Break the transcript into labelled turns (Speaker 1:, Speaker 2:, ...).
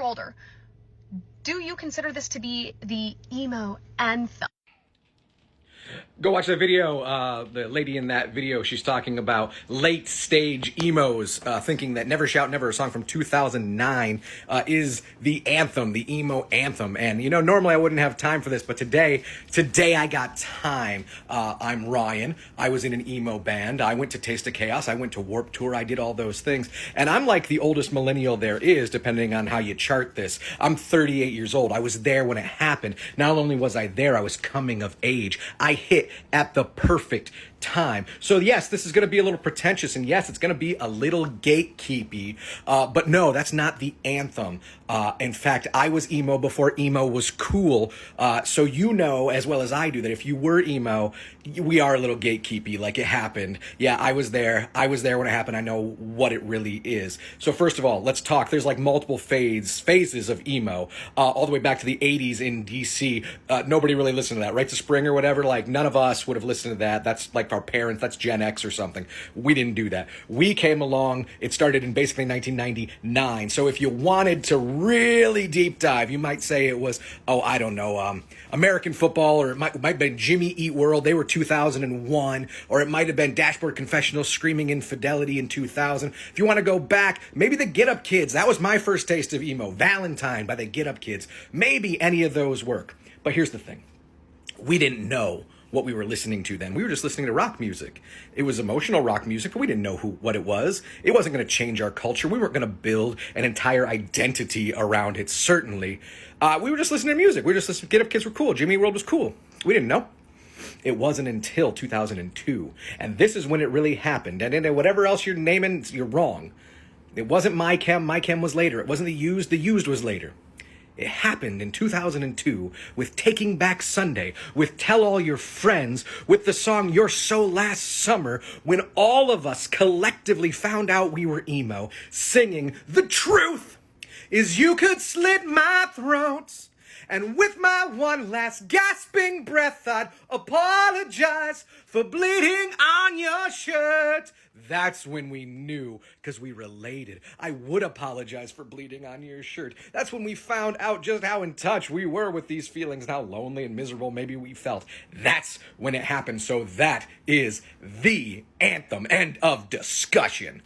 Speaker 1: or older, do you consider this to be the emo anthem?
Speaker 2: Go watch that video. The lady in that video, she's talking about late stage emos, thinking that Never Shout Never, a song from 2009, is the anthem, the emo anthem. And, you know, normally I wouldn't have time for this, but today I got time. I'm Ryan. I was in an emo band. I went to Taste of Chaos. I went to Warped Tour. I did all those things. And I'm like the oldest millennial there is, depending on how you chart this. I'm 38 years old. I was there when it happened. Not only was I there, I was coming of age. I hit at the perfect time. So yes, this is going to be a little pretentious, and yes, it's going to be a little gatekeepy, but no, that's not the anthem. In fact, I was emo before emo was cool, so you know as well as I do that if you were emo, we are a little gatekeepy, like it happened. Yeah, I was there when it happened. I know what it really is. So first of all, let's talk. There's like multiple phases of emo, all the way back to the 80s in DC. Nobody really listened to that, right? To Spring or whatever, like none of us would have listened to that. That's like our parents, that's Gen X or something. We didn't do that. We came along, it started in basically 1999. So if you wanted to really deep dive, you might say it was, I don't know, American football, or it might have been Jimmy Eat World. They were 2001, or it might have been Dashboard Confessional, Screaming Infidelity in 2000. If you want to go back, maybe the Get Up Kids. That was my first taste of emo. Valentine by the Get Up Kids. Maybe any of those work. But here's the thing. We didn't know what we were listening to then. We were just listening to rock music. It was emotional rock music, but we didn't know what it was. It wasn't going to change our culture. We weren't going to build an entire identity around it, certainly. We were just listening to music. We were just listening. Get Up Kids were cool. Jimmy Eat World was cool. We didn't know. It wasn't until 2002. And this is when it really happened. And then whatever else you're naming, you're wrong. It wasn't My Chem. My Chem was later. It wasn't The Used. The Used was later. It happened in 2002 with Taking Back Sunday, with Tell All Your Friends, with the song You're So Last Summer, when all of us collectively found out we were emo, singing, "The truth is you could slit my throat, and with my one last gasping breath I'd apologize for bleeding on your shirt." That's when we knew, because we related. I would apologize for bleeding on your shirt. That's when we found out just how in touch we were with these feelings and how lonely and miserable maybe we felt. That's when it happened. So that is the anthem. End of discussion.